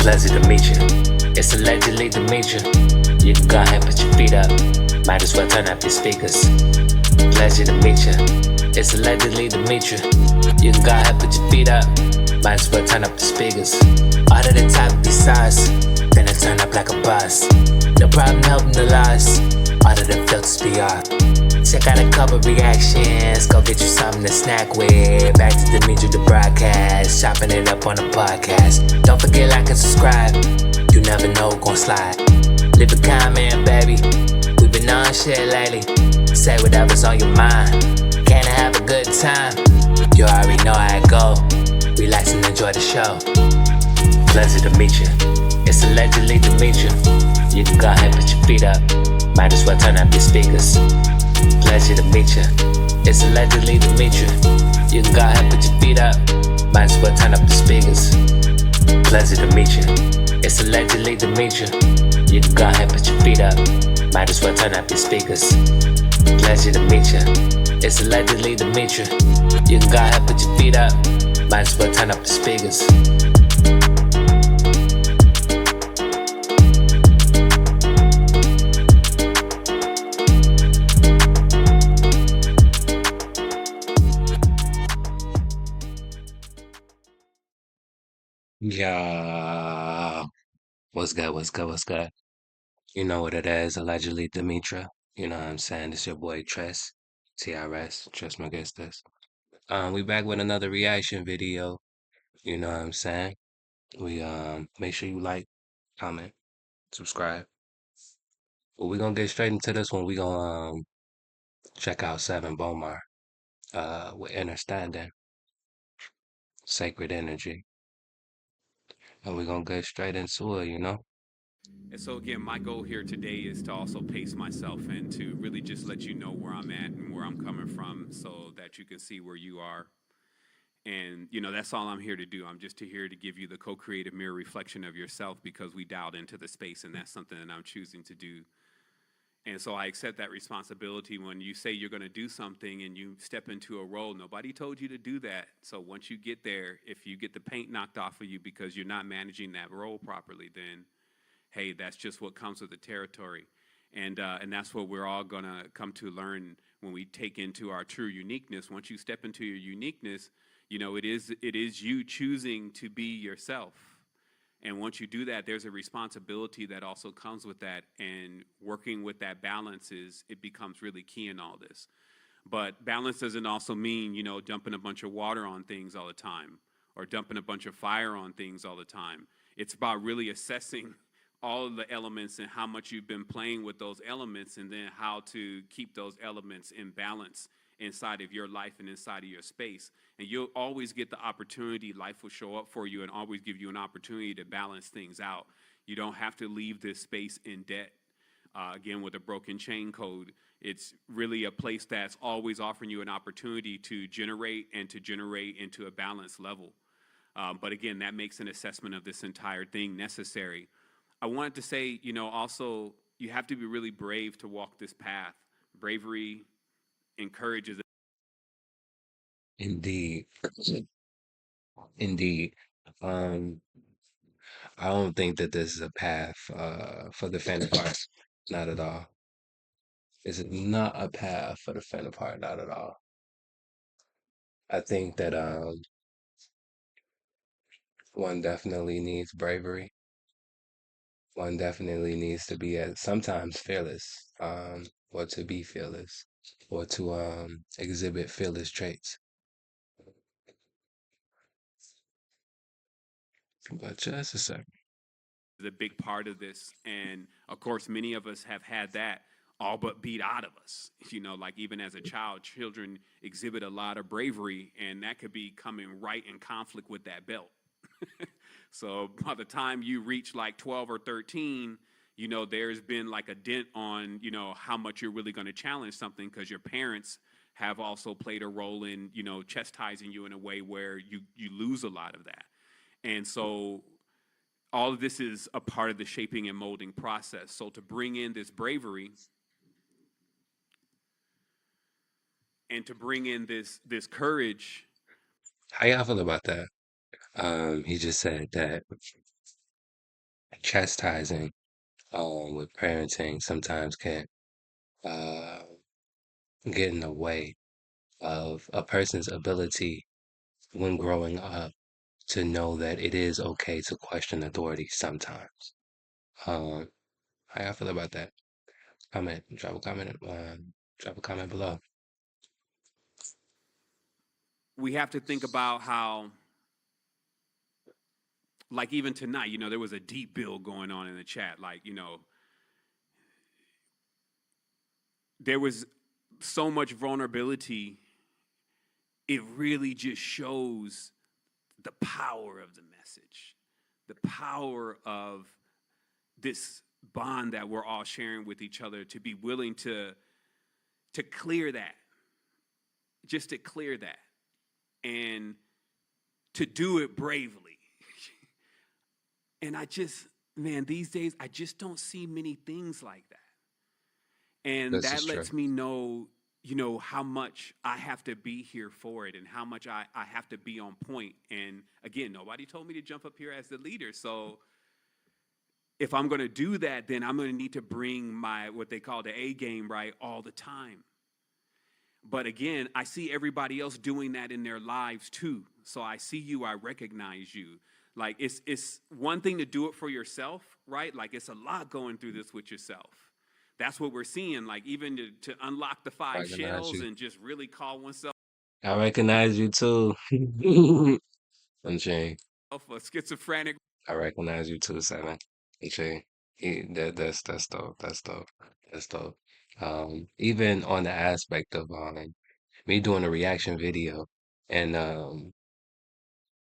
Pleasure to meet you. It's allegedly Demetria. You can go ahead and put your feet up. Might as well turn up your speakers. Pleasure to meet you. It's allegedly Demetria. You can go ahead and put your feet up. Might as well turn up the speakers. All to the top besides. Then I turn up like a boss. No problem helping the loss. All of the filters be off. Check out a couple reactions. Go get you something to snack with. Back to Demetria the broadcast. Chopping it up on the podcast. Don't forget like and subscribe. You never know who gon' slide. Leave a comment, baby. We been on shit lately. Say whatever's on your mind. Can I have a good time? You already know how it go. Relax and enjoy the show. Pleasure to meet you. It's allegedly Demetria. You can go ahead and put your feet up. Might as well turn up your speakers. Pleasure to meet you. It's allegedly Demetria. You can go ahead and put your feet up. Might as well turn up the speakers. Pleasure to meet you. It's allegedly Demetria. You can go ahead and put your feet up. Might as well turn up your speakers. Pleasure to meet you. It's allegedly Demetria. You can go ahead and put your feet up. Might as well turn up the speakers. Yeah. What's good? What's good? What's good? You know what it is, allegedly Demetria. You know what I'm saying? It's your boy Tress, TRS. Trust me against this. We back with another reaction video. You know what I'm saying? We make sure you like, comment, subscribe. But we're gonna get straight into this one. We gonna check out Seven Bomar with Understanding, Sacred Energy. And we're gonna get straight into it, you know? And so again, my goal here today is to also pace myself and to really just let you know where I'm at and where I'm coming from so that you can see where you are. And that's all I'm here to do. I'm just here to give you the co-creative mirror reflection of yourself because we dialed into the space, and that's something that I'm choosing to do. And so I accept that responsibility when you say you're going to do something and you step into a role. Nobody told you to do that. So once you get there, if you get the paint knocked off of you because you're not managing that role properly, then hey, that's just what comes with the territory. And that's what we're all going to come to learn when we take into our true uniqueness. Once you step into your uniqueness, it is you choosing to be yourself. And once you do that, there's a responsibility that also comes with that. And working with that balance it becomes really key in all this. But balance doesn't also mean, dumping a bunch of water on things all the time or dumping a bunch of fire on things all the time. It's about really assessing all of the elements and how much you've been playing with those elements, and then how to keep those elements in balance inside of your life and inside of your space. And you'll always get the opportunity. Life will show up for you and always give you an opportunity to balance things out. You don't have to leave this space in debt. Again, with a broken chain code, it's really a place that's always offering you an opportunity to generate into a balanced level. But again, that makes an assessment of this entire thing necessary. I wanted to say, also, you have to be really brave to walk this path. Bravery encourages. Indeed. Indeed. Um, I don't think that this is a path for the faint of heart. Not at all. This is not a path for the faint of heart, not at all. I think that one definitely needs bravery. One definitely needs to be sometimes fearless, or to be fearless, or to exhibit fearless traits. But just a second. Is a big part of this. And of course, many of us have had that all but beat out of us. Like even as a child, children exhibit a lot of bravery, and that could be coming right in conflict with that belt. So by the time you reach like 12 or 13, there's been like a dent on, how much you're really going to challenge something, because your parents have also played a role in, chastising you in a way where you lose a lot of that. And so all of this is a part of the shaping and molding process. So to bring in this bravery and to bring in this courage, How y'all feel about that? He just said that chastising with parenting sometimes can uh, get in the way of a person's ability when growing up to know that it is okay to question authority sometimes. Um, how y'all feel about that? Drop a comment below. We have to think about how, like, even tonight, there was a deep build going on in the chat. Like, there was so much vulnerability. It really just shows the power of the message, the power of this bond that we're all sharing with each other, to be willing to clear that, just to clear that, and to do it bravely. And man, these days I just don't see many things like that. And This is that true. lets me know, how much I have to be here for it, and how much I have to be on point. And again, nobody told me to jump up here as the leader. So if I'm going to do that, then I'm going to need to bring my, what they call the A game, right, all the time. But again, I see everybody else doing that in their lives too. So I see you, I recognize you. Like, it's one thing to do it for yourself, right? Like, it's a lot going through this with yourself. That's what we're seeing. Like, even to unlock the I 5 recognize shells you. and just really call oneself I recognize you too. I'm saying. a schizophrenic. I recognize you too, Seven. Okay. That's dope. That's dope. That's dope. Even on the aspect of me doing a reaction video and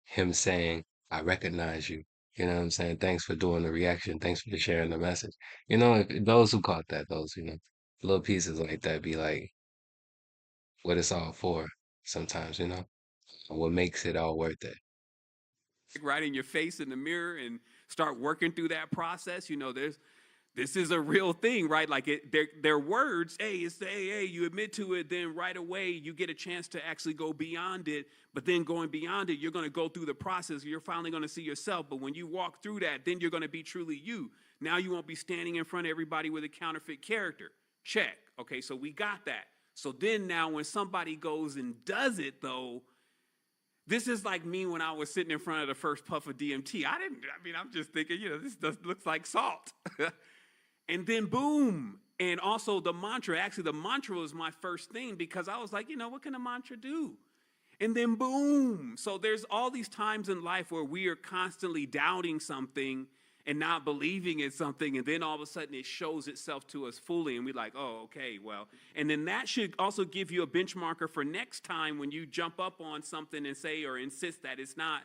him saying, I recognize you. You know what I'm saying? Thanks for doing the reaction. Thanks for sharing the message. If those who caught that, those, little pieces like that be like what it's all for sometimes, what makes it all worth it. Right in your face in the mirror and start working through that process. This is a real thing, right? Like, they're words. Hey, it's the hey, you admit to it, then right away you get a chance to actually go beyond it. But then going beyond it, you're going to go through the process. You're finally going to see yourself. But when you walk through that, then you're going to be truly you. Now you won't be standing in front of everybody with a counterfeit character. Check. Okay, so we got that. So then now when somebody goes and does it, though, this is like me when I was sitting in front of the first puff of DMT. I'm just thinking, looks like salt. And then boom. And also the mantra. Actually, the mantra was my first thing, because I was like, what can a mantra do? And then boom. So there's all these times in life where we are constantly doubting something and not believing in something, and then all of a sudden it shows itself to us fully, and we're like, oh, okay, well. And then that should also give you a benchmarker for next time when you jump up on something and say or insist that it's not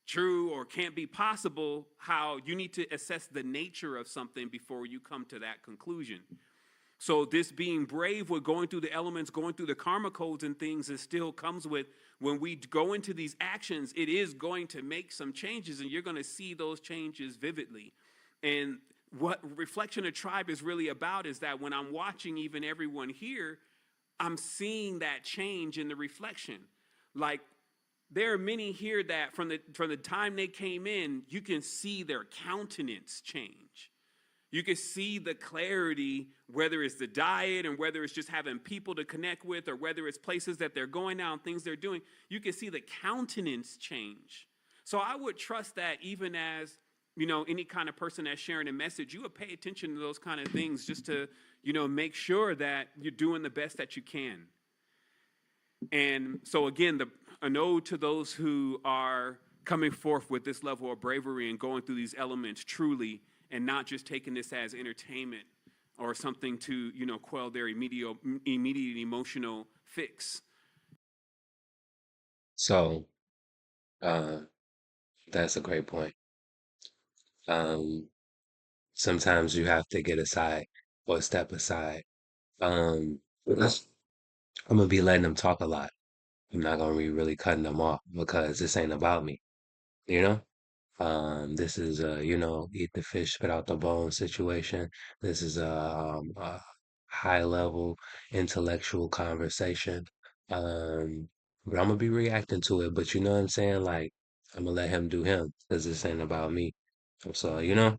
true or can't be possible, how you need to assess the nature of something before you come to that conclusion. So this being brave with going through the elements, going through the karma codes and things, it still comes with, when we go into these actions, it is going to make some changes, and you're going to see those changes vividly. And what Reflection of Tribe is really about is that when I'm watching even everyone here, I'm seeing that change in the reflection. Like, there are many here that from the time they came in, you can see their countenance change. You can see the clarity, whether it's the diet and whether it's just having people to connect with, or whether it's places that they're going now and things they're doing. You can see the countenance change. So I would trust that even as, any kind of person that's sharing a message, you would pay attention to those kind of things, just to, make sure that you're doing the best that you can. And so again, an ode to those who are coming forth with this level of bravery and going through these elements truly, and not just taking this as entertainment or something to, quell their immediate emotional fix. So, uh, that's a great point. Um, Sometimes you have to get aside or step aside. Um, I'm gonna be letting them talk a lot. I'm not gonna be really cutting them off because this ain't about me, you know? This is eat the fish, spit out the bone situation. This is a high level intellectual conversation. But I'm gonna be reacting to it, but you know what I'm saying? Like, I'm gonna let him do him because this ain't about me. So,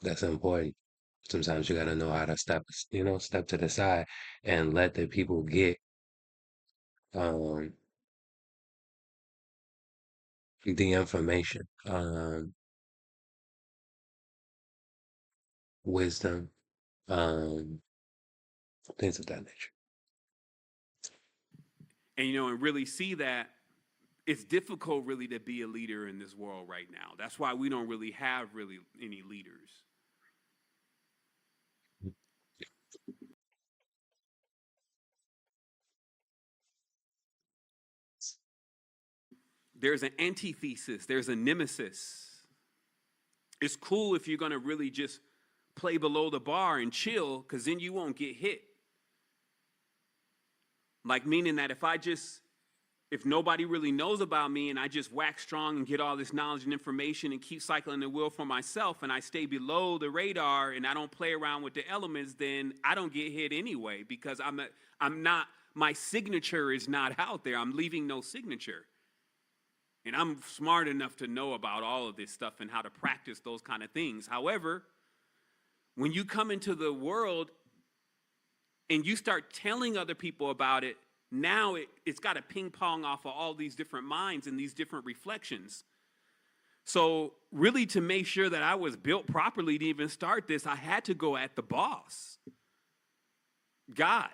that's important. Sometimes you gotta know how to step to the side and let the people get um the information, wisdom, um, things of that nature. And and really see that it's difficult really to be a leader in this world right now. That's why we don't really have really any leaders. There's an antithesis, there's a nemesis. It's cool if you're going to really just play below the bar and chill, because then you won't get hit. Like, meaning that if nobody really knows about me and I just wax strong and get all this knowledge and information and keep cycling the wheel for myself and I stay below the radar and I don't play around with the elements, then I don't get hit anyway, because I'm not, my signature is not out there. I'm leaving no signature. And I'm smart enough to know about all of this stuff and how to practice those kind of things. However, when you come into the world and you start telling other people about it, now it's got to ping pong off of all these different minds and these different reflections. So really, to make sure that I was built properly to even start this, I had to go at the boss, God.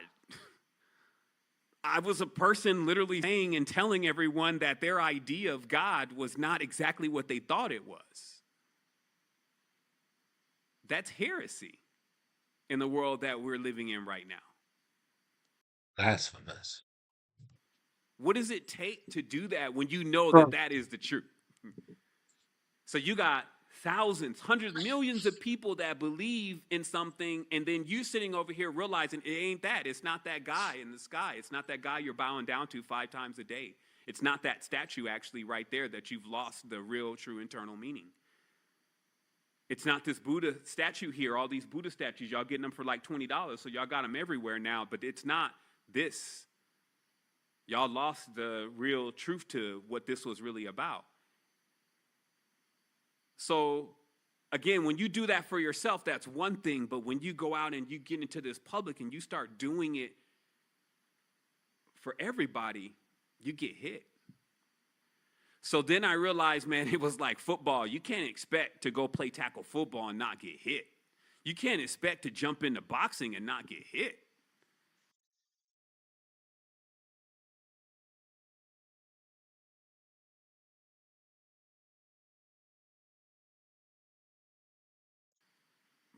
I was a person literally saying and telling everyone that their idea of God was not exactly what they thought it was. That's heresy in the world that we're living in right now. Blasphemous. What does it take to do that when you know that that is the truth? So you got thousands, hundreds, millions of people that believe in something, and then you sitting over here realizing it ain't that. It's not that guy in the sky. It's not that guy you're bowing down to 5 times a day. It's not that statue actually right there that you've lost the real, true internal meaning. It's not this Buddha statue here, all these Buddha statues. Y'all getting them for like $20, so y'all got them everywhere now, but it's not this. Y'all lost the real truth to what this was really about. So, again, when you do that for yourself, that's one thing. But when you go out and you get into this public and you start doing it for everybody, you get hit. So then I realized, man, it was like football. You can't expect to go play tackle football and not get hit. You can't expect to jump into boxing and not get hit.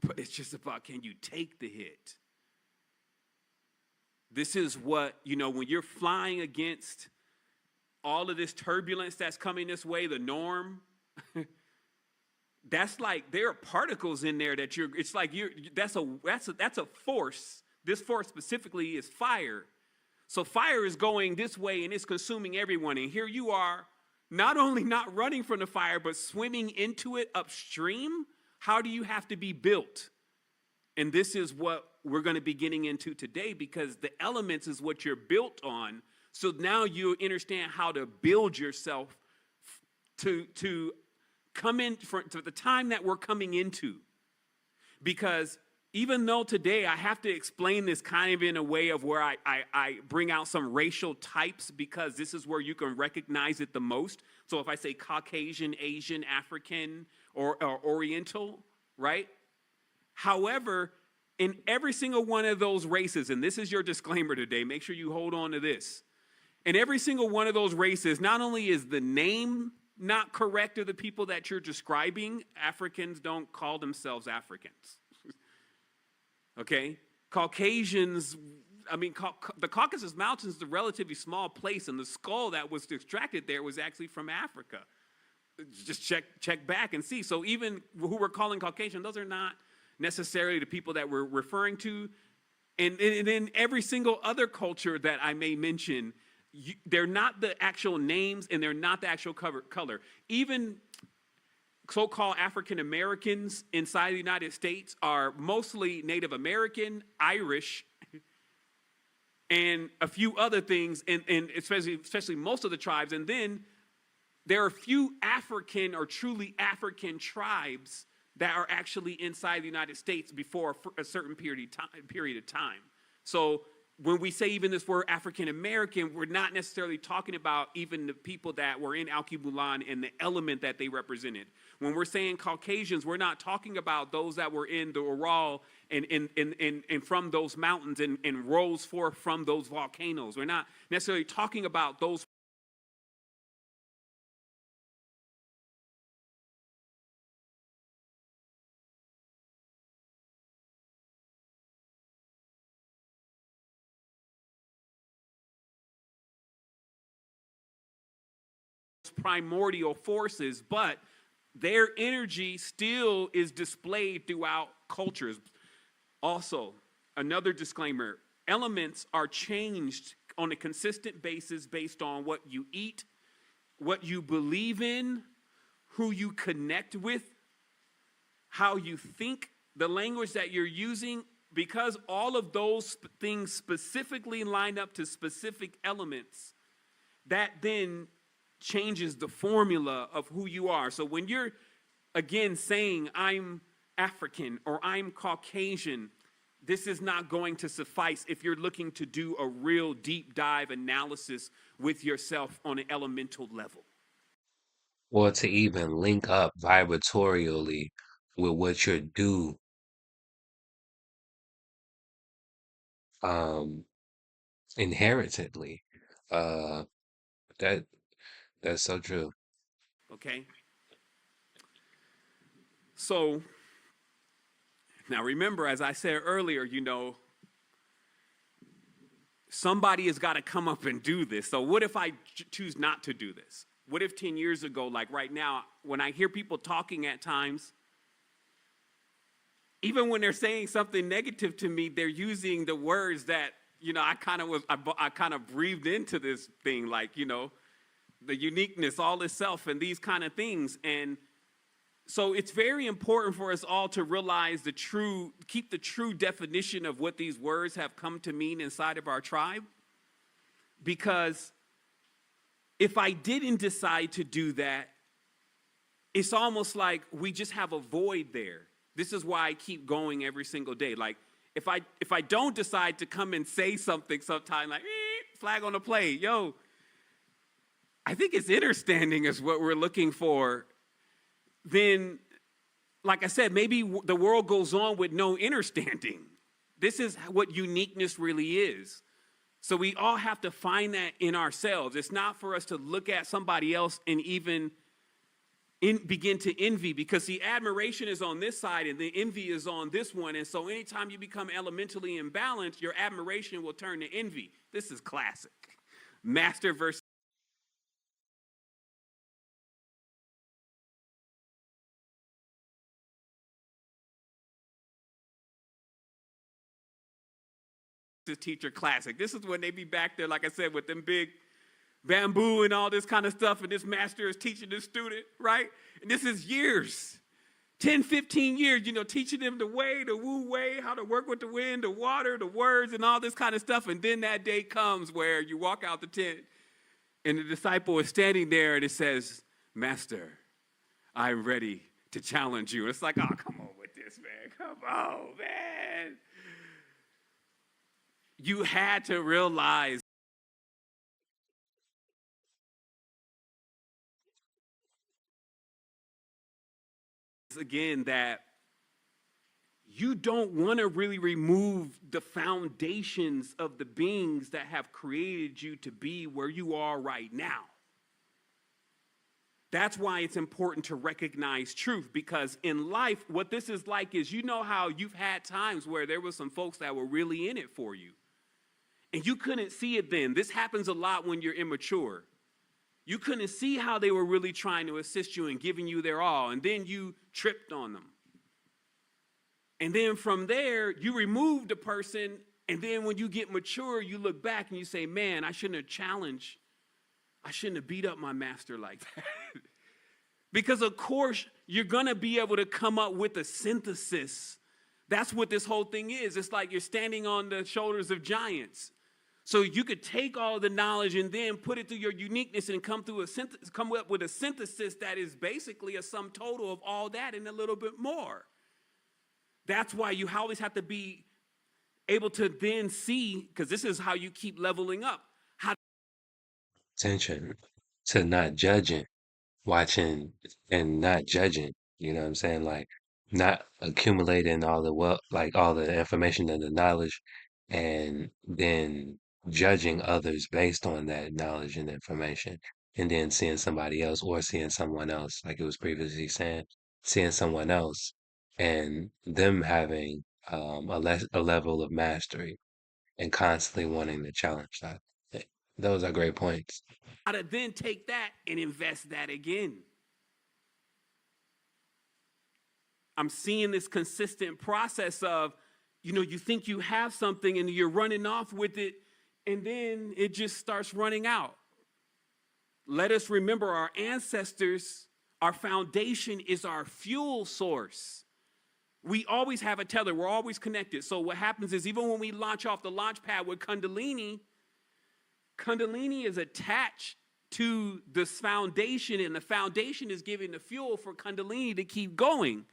But it's just about, can you take the hit? This is what, when you're flying against all of this turbulence that's coming this way, the norm, that's like, there are particles in there that that's a force. This force specifically is fire. So fire is going this way and it's consuming everyone. And here you are, not only not running from the fire, but swimming into it upstream. How do you have to be built? And this is what we're going to be getting into today, because the elements is what you're built on. So now you understand how to build yourself to come in to the time that we're coming into. Because even though today I have to explain this kind of in a way of where I bring out some racial types, because this is where you can recognize it the most. So if I say Caucasian, Asian, African, or Oriental, right? However, in every single one of those races, and this is your disclaimer today, make sure you hold on to this. In every single one of those races, not only is the name not correct of the people that you're describing, Africans don't call themselves Africans. Okay? Caucasians, the Caucasus Mountains is a relatively small place, and the skull that was extracted there was actually from Africa. Just check back and see. So even who we're calling Caucasian, those are not necessarily the people that we're referring to. And in every single other culture that I may mention, they're not the actual names and they're not the actual color. Even so-called African Americans inside the United States are mostly Native American, Irish, and a few other things, and especially most of the tribes. And then there are few African or truly African tribes that are actually inside the United States before a certain period of time. So when we say even this word African American, we're not necessarily talking about even the people that were in Alkebulan and the element that they represented. When we're saying Caucasians, we're not talking about those that were in the Ural and from those mountains and rose forth from those volcanoes. We're not necessarily talking about those primordial forces, but their energy still is displayed throughout cultures. Also, another disclaimer, elements are changed on a consistent basis based on what you eat, what you believe in, who you connect with, how you think, the language that you're using, because all of those things specifically line up to specific elements, that then changes the formula of who you are. So when you're, again, saying I'm African or I'm Caucasian, this is not going to suffice if you're looking to do a real deep dive analysis with yourself on an elemental level. Or to even link up vibratorially with what you're due, um, inherently. Uh, that that's so true. Okay? So now remember, as I said earlier, somebody has got to come up and do this. So what if I choose not to do this? What if 10 years ago, like right now, when I hear people talking at times, even when they're saying something negative to me, they're using the words that, I kind of breathed into this thing, like, the uniqueness, all itself, and these kind of things. And so it's very important for us all to realize keep the true definition of what these words have come to mean inside of our tribe. Because if I didn't decide to do that, it's almost like we just have a void there. This is why I keep going every single day. Like, if I don't decide to come and say something sometime, like, flag on the play, I think it's understanding is what we're looking for. Then, like I said, maybe the world goes on with no understanding. This is what uniqueness really is. So we all have to find that in ourselves. It's not for us to look at somebody else and even begin to envy, because the admiration is on this side and the envy is on this one. And so anytime you become elementally imbalanced, your admiration will turn to envy. This is classic. Master versus teacher classic. This is when they be back there, like I said, with them big bamboo and all this kind of stuff, and this master is teaching this student, right? And this is years, 10, 15 years, teaching them the way, the woo way, how to work with the wind, the water, the words, and all this kind of stuff. And then that day comes where you walk out the tent, and the disciple is standing there, and it says, Master, I'm ready to challenge you. And it's like, oh, come on with this, man. Come on, man. You had to realize, again, that you don't want to really remove the foundations of the beings that have created you to be where you are right now. That's why it's important to recognize truth, because in life, what this is like is, how you've had times where there were some folks that were really in it for you, and you couldn't see it then. This happens a lot when you're immature. You couldn't see how they were really trying to assist you and giving you their all, and then you tripped on them. And then from there, you remove the person, and then when you get mature, you look back and you say, man, I shouldn't have challenged. I shouldn't have beat up my master like that. Because, of course, you're going to be able to come up with a synthesis. That's what this whole thing is. It's like you're standing on the shoulders of giants. So you could take all the knowledge and then put it through your uniqueness and come up with a synthesis that is basically a sum total of all that and a little bit more. That's why you always have to be able to then see, because this is how you keep leveling up. Attention to not judging, watching and not judging. You know what I'm saying? Like not accumulating all the like all the information and the knowledge, and then judging others based on that knowledge and information, and then seeing somebody else or seeing someone else, like it was previously saying, seeing someone else and them having a level of mastery and constantly wanting to challenge that. Those are great points. How to then take that and invest that again. I'm seeing this consistent process of, you think you have something and you're running off with it, and then it just starts running out. Let us remember our ancestors, our foundation is our fuel source. We always have a tether. We're always connected. So what happens is even when we launch off the launch pad with Kundalini is attached to this foundation, and the foundation is giving the fuel for Kundalini to keep going.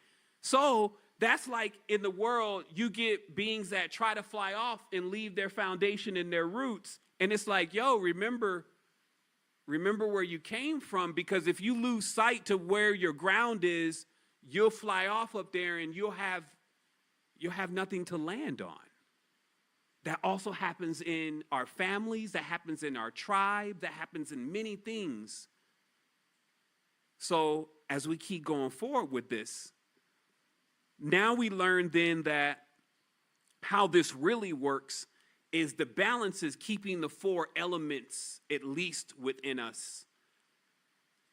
So that's like in the world, you get beings that try to fly off and leave their foundation and their roots. And it's like, yo, remember where you came from, because if you lose sight to where your ground is, you'll fly off up there and you'll have nothing to land on. That also happens in our families, that happens in our tribe, that happens in many things. So as we keep going forward with this, now we learn then that how this really works is the balance is keeping the 4 elements at least within us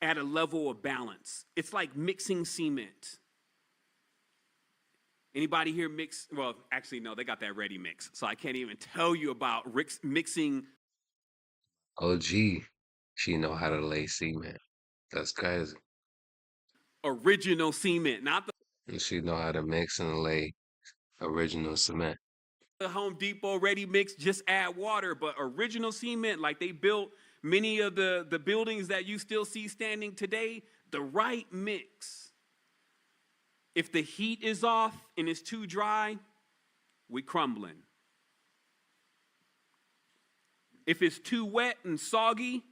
at a level of balance. It's like mixing cement. Anybody here mix? Well, actually, no, they got that ready mix. So I can't even tell you about mixing. OG, she know how to lay cement. That's crazy. Original cement, not the And she know how to mix and lay original cement. Home Depot ready mix, just add water, but original cement, like they built many of the buildings that you still see standing today, the right mix. If the heat is off and it's too dry, we crumbling. If it's too wet and soggy,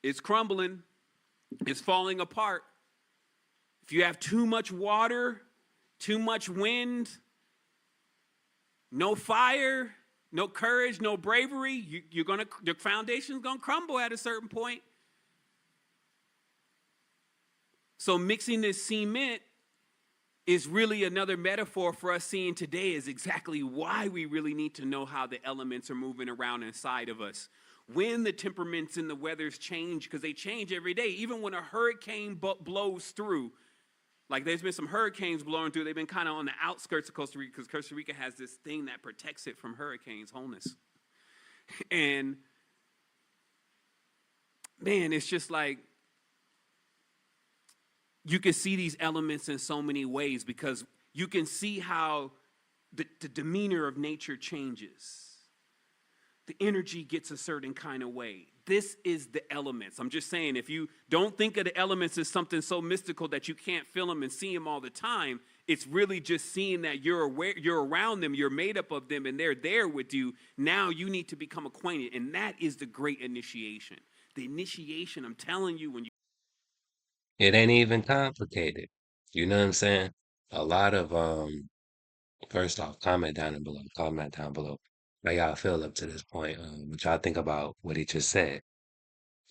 it's crumbling. It's falling apart. If you have too much water, too much wind, no fire, no courage, no bravery, your foundation's gonna crumble at a certain point. So mixing this cement is really another metaphor for us seeing today is exactly why we really need to know how the elements are moving around inside of us. When the temperaments and the weathers change, because they change every day, even when a hurricane blows through, like there's been some hurricanes blowing through, they've been kind of on the outskirts of Costa Rica, because Costa Rica has this thing that protects it from hurricanes, wholeness. And man, it's just like, you can see these elements in so many ways, because you can see how the demeanor of nature changes. The energy gets a certain kind of way. This is the elements. I'm just saying, if you don't think of the elements as something so mystical that you can't feel them and see them all the time, it's really just seeing that you're aware, you're around them, you're made up of them, and they're there with you. Now you need to become acquainted, and that is the great initiation. The initiation, I'm telling you, when you It ain't even complicated. You know what I'm saying? A lot of first off, comment down below. Comment down below how y'all feel up to this point. What y'all think about what he just said.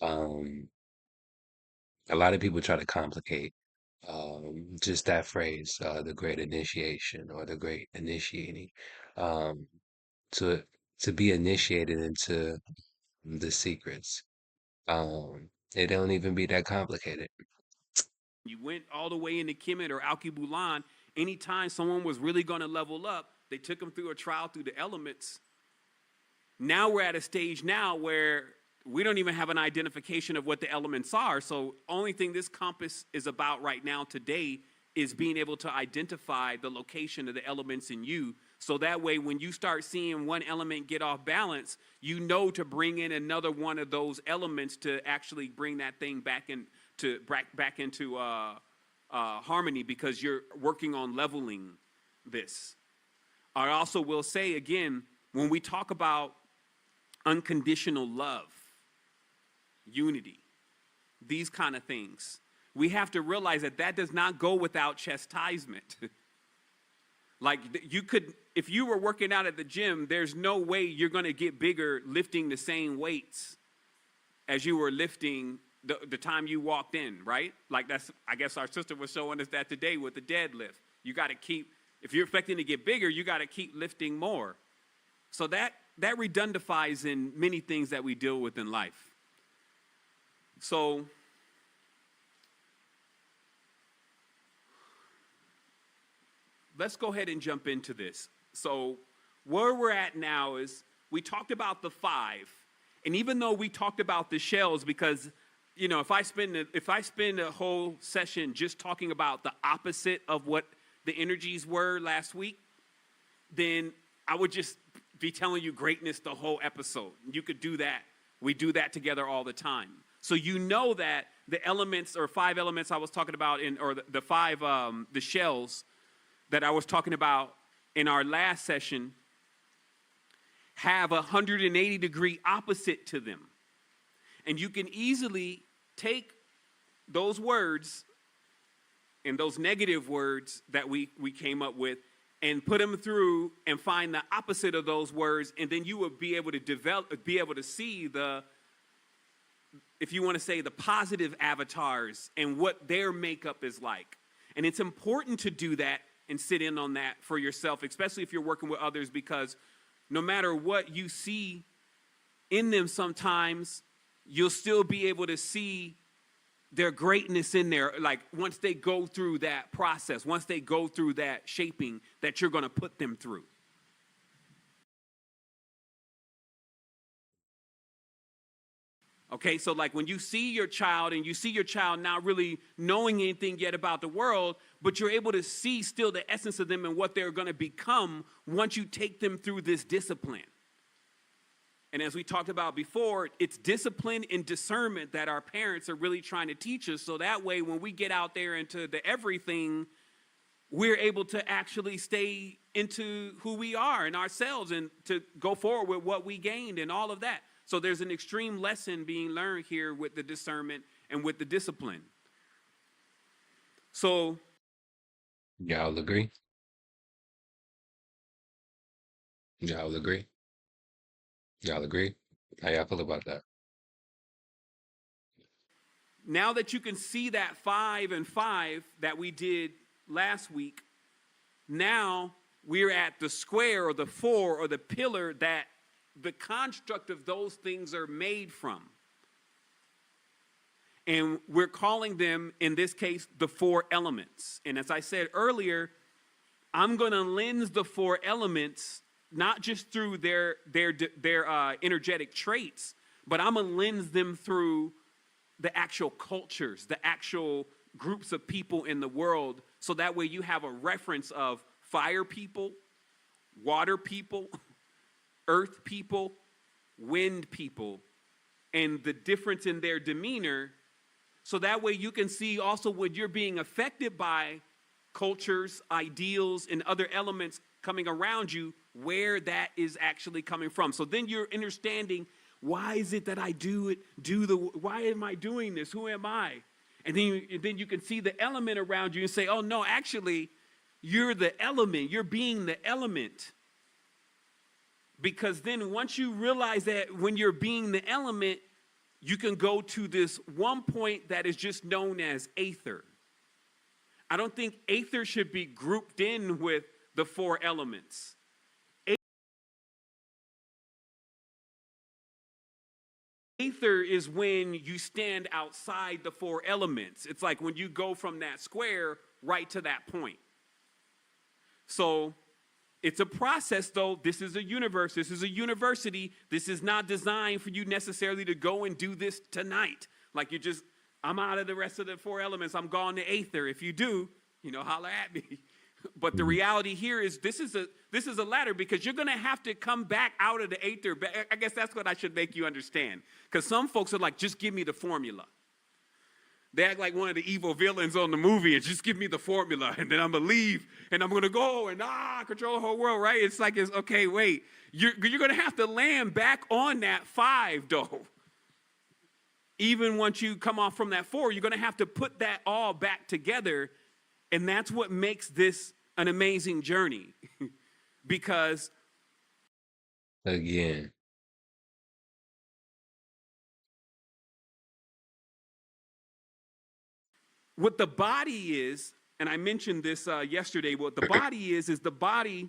Um, a lot of people try to complicate just that phrase, the great initiation or the great initiating. Um, to to be initiated into the secrets. It don't even be that complicated. went all the way into Kemet or Alkebulan, anytime someone was really going to level up, they took them through a trial through the elements. Now we're at a stage now where we don't even have an identification of what the elements are. So only thing this compass is about right now today is being able to identify the location of the elements in you So that way, when you start seeing one element get off balance, you know to bring in another one of those elements to actually bring that thing back into harmony, because you're working on leveling this. I also will say again, when we talk about unconditional love, unity, these kind of things, we have to realize that that does not go without chastisement. Like you could, if you were working out at the gym, there's no way you're going to get bigger lifting the same weights as you were lifting the time you walked in, right? Like that's, I guess our sister was showing us that today with the deadlift. You got to keep, if you're expecting to get bigger, you got to keep lifting more. So that redundifies in many things that we deal with in life. So let's go ahead and jump into this. So where we're at now is we talked about the 5, and even though we talked about the shells, because you know, if I spend a whole session just talking about the opposite of what the energies were last week, then I would just be telling you greatness the whole episode. You could do that. We do that together all the time. So you know that the elements, or 5 elements I was talking about the 5 the shells that I was talking about in our last session have a 180-degree opposite to them. And you can easily take those words and those negative words that we came up with and put them through and find the opposite of those words, and then you will be able to see the, if you want to say, the positive avatars and what their makeup is like. And it's important to do that and sit in on that for yourself, especially if you're working with others, because no matter what you see in them sometimes, you'll still be able to see their greatness in there. Like once they go through that process, once they go through that shaping that you're going to put them through. Okay, so like when you see your child and you see your child not really knowing anything yet about the world, but you're able to see still the essence of them and what they're going to become once you take them through this discipline. And as we talked about before, it's discipline and discernment that our parents are really trying to teach us. So that way, when we get out there into the everything, we're able to actually stay into who we are and ourselves and to go forward with what we gained and all of that. So there's an extreme lesson being learned here with the discernment and with the discipline. So Y'all agree? Y'all agree? Y'all agree? How y'all feel about that? now that you can see that 5 and 5 that we did last week, now we're at the square or the 4 or the pillar that the construct of those things are made from. And we're calling them, in this case, the 4 elements. And as I said earlier, I'm going to lens the 4 elements not just through their energetic traits, but I'm going to lens them through the actual cultures, the actual groups of people in the world, so that way you have a reference of fire people, water people, earth people, wind people, and the difference in their demeanor. So that way you can see also when you're being affected by cultures, ideals, and other elements coming around you, where that is actually coming from. So then you're understanding, why is it that I why am I doing this? Who am I? And then you can see the element around you and say, oh no, actually, you're the element. You're being the element. Because then once you realize that when you're being the element, you can go to this one point that is just known as aether. I don't think aether should be grouped in with the 4 elements. Aether is when you stand outside the 4 elements. It's like when you go from that square right to that point. So it's a process, though. This is a universe. This is a university. This is not designed for you necessarily to go and do this tonight. Like I'm out of the rest of the 4 elements. I'm gone to aether. If you do, holler at me. But the Mhm. reality here is this is a ladder, because you're going to have to come back out of the aether. I guess that's what I should make you understand. Because some folks are like, just give me the formula. They act like one of the evil villains on the movie and just give me the formula and then I'm going to leave and I'm going to go and control the whole world, right? It's like, it's okay, wait. You're going to have to land back on that 5, though. Even once you come off from that 4, you're going to have to put that all back together. And that's what makes this an amazing journey. Because Again, what the body is, and I mentioned this yesterday, what the body is the body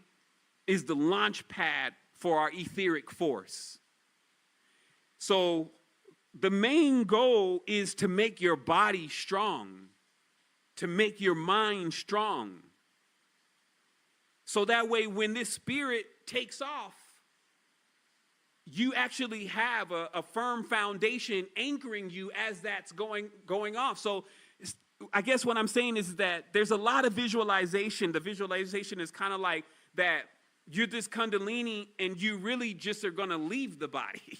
is the launch pad for our etheric force. So the main goal is to make your body strong, to make your mind strong. So that way, when this spirit takes off, you actually have a firm foundation anchoring you as that's going off. So I guess what I'm saying is that there's a lot of visualization. The visualization is kind of like that you're this kundalini and you really just are going to leave the body.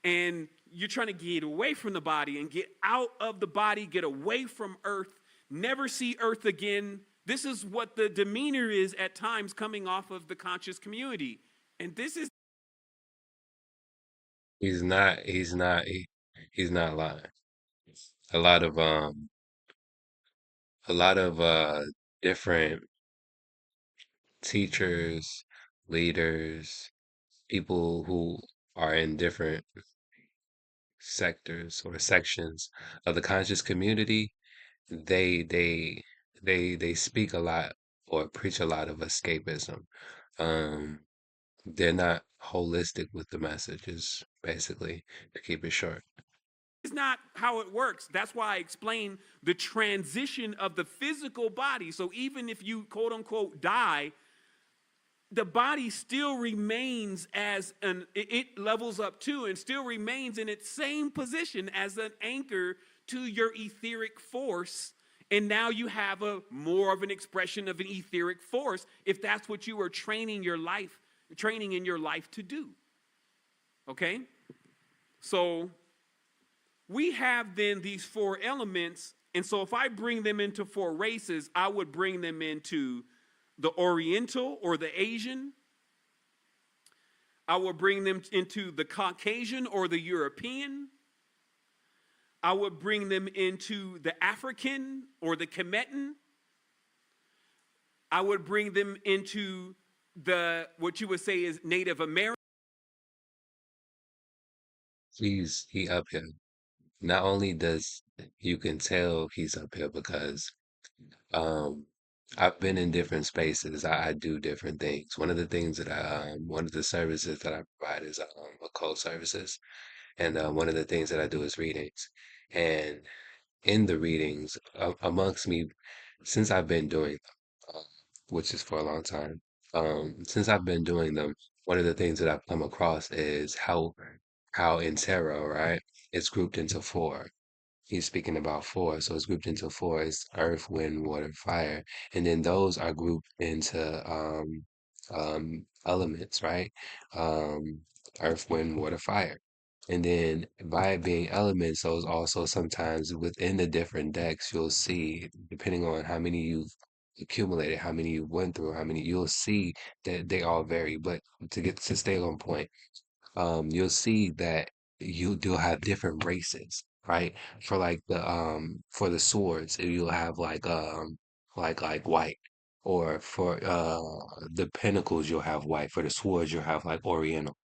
And you're trying to get away from the body and get out of the body, get away from earth, never see earth again. This is what the demeanor is at times coming off of the conscious community. And this is he's not lying. A lot of a lot of different teachers, leaders, people who are in different sectors or sections of the conscious community, they they they speak a lot or preach a lot of escapism. Um, they're not holistic with the messages, basically, to keep it short. is not how it works. That's why I explain the transition of the physical body. So even if you quote unquote die, the body still remains as it levels up too and still remains in its same position as an anchor to your etheric force. And now you have a more of an expression of an etheric force if that's what you are training in your life to do. Okay? So we have then these 4 elements. And so if I bring them into 4 races, I would bring them into the Oriental or the Asian. I would bring them into the Caucasian or the European. I would bring them into the African or the Kemetan. I would bring them into the, what you would say is Native American. He up here. Not only does you can tell he's up here because um I've been in different spaces. I do different things. One of the things that one of the services that I provide is occult services, and one of the things that I do is readings. And in the readings, amongst me, since I've been doing them, which is for a long time, since I've been doing them, one of the things that I've come across is how in tarot, right, it's grouped into 4. He's speaking about 4, so it's grouped into 4. It's earth, wind, water, fire, and then those are grouped into elements, right? Um, earth, wind, water, fire. And then by it being elements, those also sometimes within the different decks, you'll see, depending on how many you've accumulated, how many you went through, how many you'll see that they all vary. But to stay on point, you'll see that you'll have different races, right? For like for the swords, you'll have like white. Or for the pinnacles, you'll have white. For the swords, you'll have like Oriental.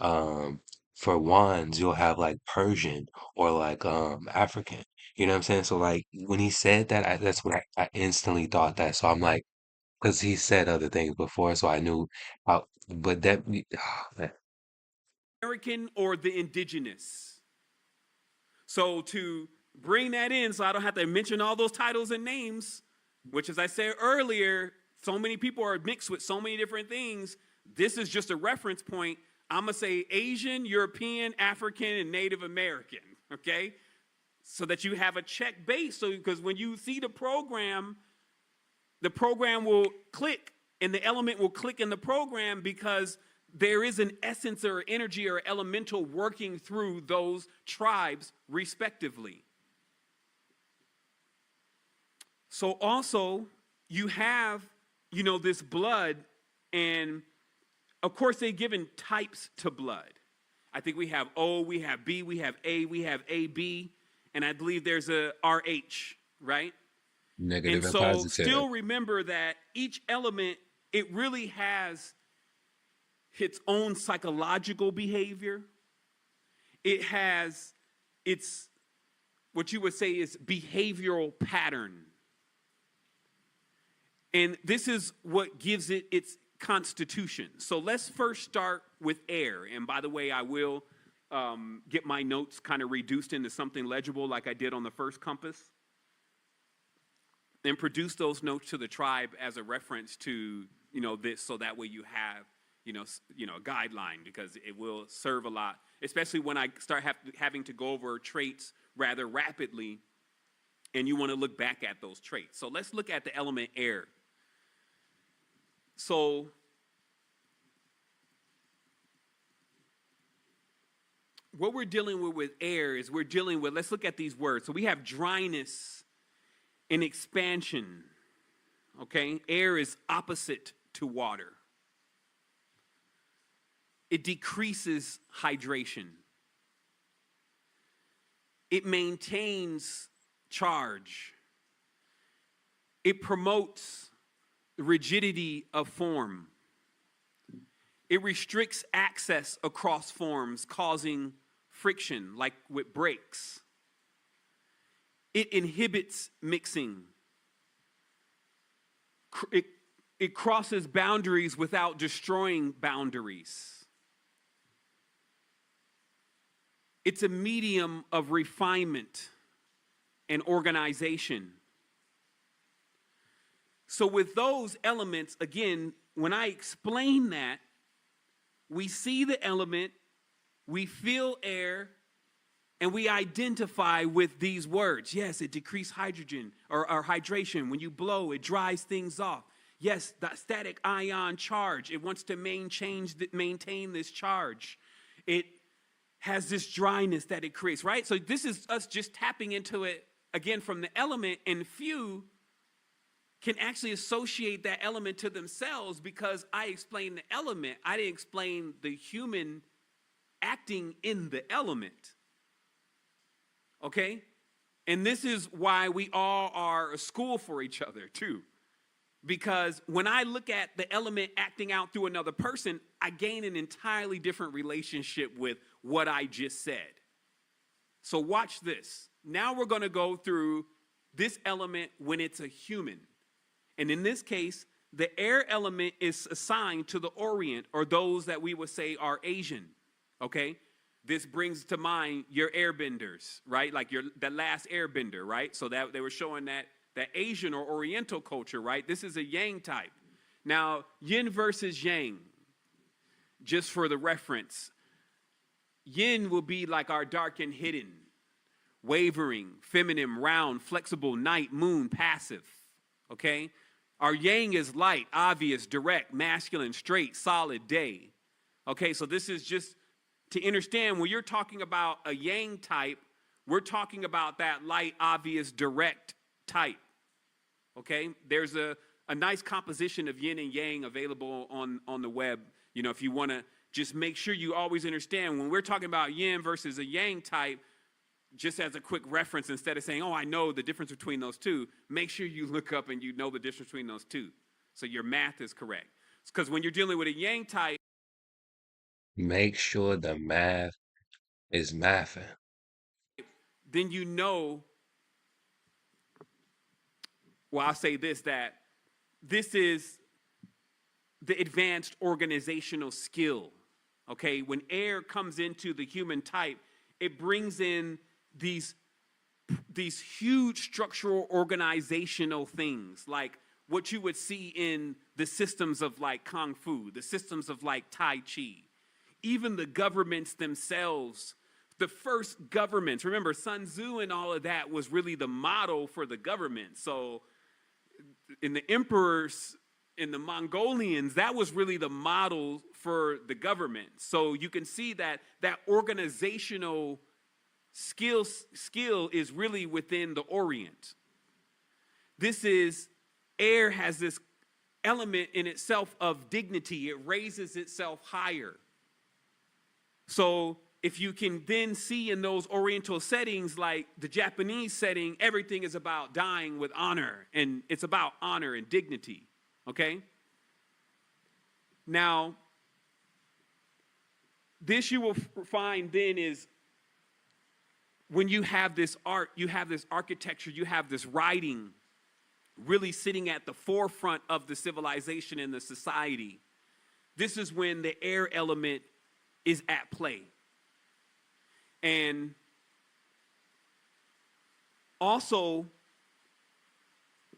Um, for wands, you'll have like Persian or like African. You know what I'm saying? So like when he said that, that's what I instantly thought that. So I'm like, because he said other things before, so I knew how. But that, man, American or the indigenous. So to bring that in, so I don't have to mention all those titles and names, which as I said earlier, so many people are mixed with so many different things. This is just a reference point. I'm going to say Asian, European, African, and Native American, okay? So that you have a check base. So because when you see the program, the program will click and the element will click in the program because there is an essence or energy or elemental working through those tribes respectively. So also you have, this blood, and of course they've given types to blood. I think we have O, we have B, we have A, we have AB, and I believe there's a RH, right? Negative and so positive. still remember that each element, it really has its own psychological behavior. It has its, what you would say is behavioral pattern. And this is what gives it its constitution. So let's first start with air. And by the way, I will get my notes kind of reduced into something legible like I did on the first compass. And produce those notes to the tribe as a reference to, this, so that way you have, a guideline, because it will serve a lot, especially when I start having to go over traits rather rapidly, and you want to look back at those traits. So let's look at the element air. So what we're dealing with air is let's look at these words. So we have dryness and expansion, okay? Air is opposite to water. It decreases hydration. It maintains charge. It promotes rigidity of form. It restricts access across forms, causing friction, like with brakes. It inhibits mixing. It crosses boundaries without destroying boundaries. It's a medium of refinement and organization. So with those elements, again, when I explain that, we see the element, we feel air, and we identify with these words. Yes, it decreases hydrogen or hydration. When you blow, it dries things off. Yes, the static ion charge, it wants to maintain this charge. It has this dryness that it creates, right? So this is us just tapping into it, again, from the element, and few can actually associate that element to themselves because I explained the element. I didn't explain the human acting in the element. Okay? And this is why we all are a school for each other, too. Because when I look at the element acting out through another person, I gain an entirely different relationship with what I just said. So watch this. Now we're going to go through this element when it's a human. And in this case, the air element is assigned to the Orient, or those that we would say are Asian. Okay? This brings to mind your airbenders, right? Like the last airbender, right? So that they were showing that Asian or Oriental culture, right? This is a yang type. Now, yin versus yang, just for the reference, yin will be like our dark and hidden, wavering, feminine, round, flexible, night, moon, passive, okay? Our yang is light, obvious, direct, masculine, straight, solid, day. Okay, so this is just to understand when you're talking about a yang type, we're talking about that light, obvious, direct type. Okay, there's a nice composition of yin and yang available on the web. If you want to just make sure you always understand when we're talking about yin versus a yang type, just as a quick reference, instead of saying, oh, I know the difference between those two, make sure you look up and you know the difference between those two. So your math is correct. Because when you're dealing with a yang type, Make sure the math is mathing. then I'll say this, that this is the advanced organizational skill, okay? When air comes into the human type, it brings in these huge structural organizational things, like what you would see in the systems of like Kung Fu, the systems of like Tai Chi, even the governments themselves. The first governments, remember Sun Tzu and all of that was really the model for the government. So in the emperors, in the Mongolians, that was really the model for the government. So you can see that that organizational skill is really within the Orient. This is air has this element in itself of dignity. It raises itself higher. So if you can then see in those Oriental settings, like the Japanese setting, everything is about dying with honor, and it's about honor and dignity, okay? Now, this you will find then is when you have this art, you have this architecture, you have this writing really sitting at the forefront of the civilization and the society. This is when the air element is at play. And also,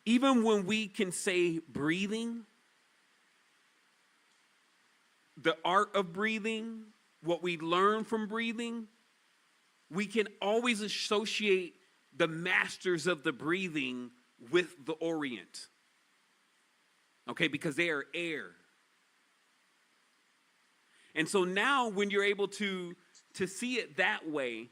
even when we can say breathing, the art of breathing, what we learn from breathing, we can always associate the masters of the breathing with the Orient. Okay, because they are air. And so now when you're able to see it that way,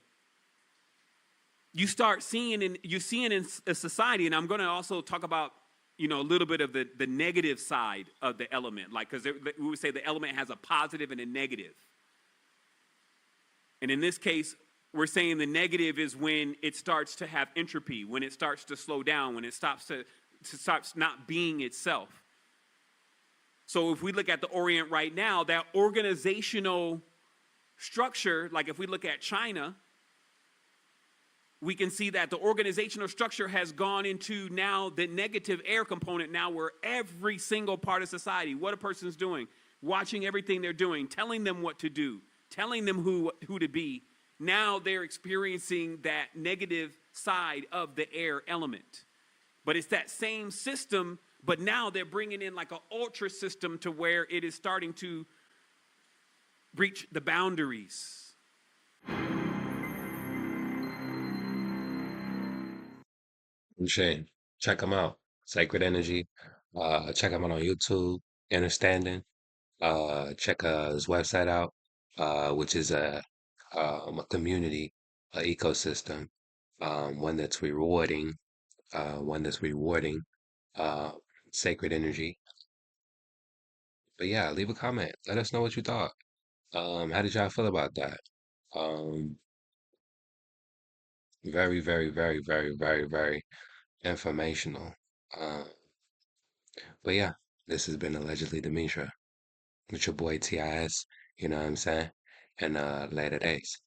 you start seeing in a society, and I'm going to also talk about, a little bit of the negative side of the element, like, because we would say the element has a positive and a negative. And in this case, we're saying the negative is when it starts to have entropy, when it starts to slow down, when it starts not being itself. So if we look at the Orient right now, that organizational structure, like if we look at China, we can see that the organizational structure has gone into now the negative air component now, where every single part of society, what a person's doing, watching everything they're doing, telling them what to do, telling them who to be. Now they're experiencing that negative side of the air element. But it's that same system, but now they're bringing in like an ultra system to where it is starting to breach the boundaries. Shane, check them out. Sacred Energy. Check them out on YouTube. Understanding. Check his website out, which is a community, a ecosystem, one that's rewarding, one that's rewarding, uh, sacred energy. But yeah, leave a comment. Let us know what you thought. How did y'all feel about that? Um, very, very, very, very, very, very informational. Uh, but yeah, this has been allegedly Demetria with your boy TIS, you know what I'm saying? And later days.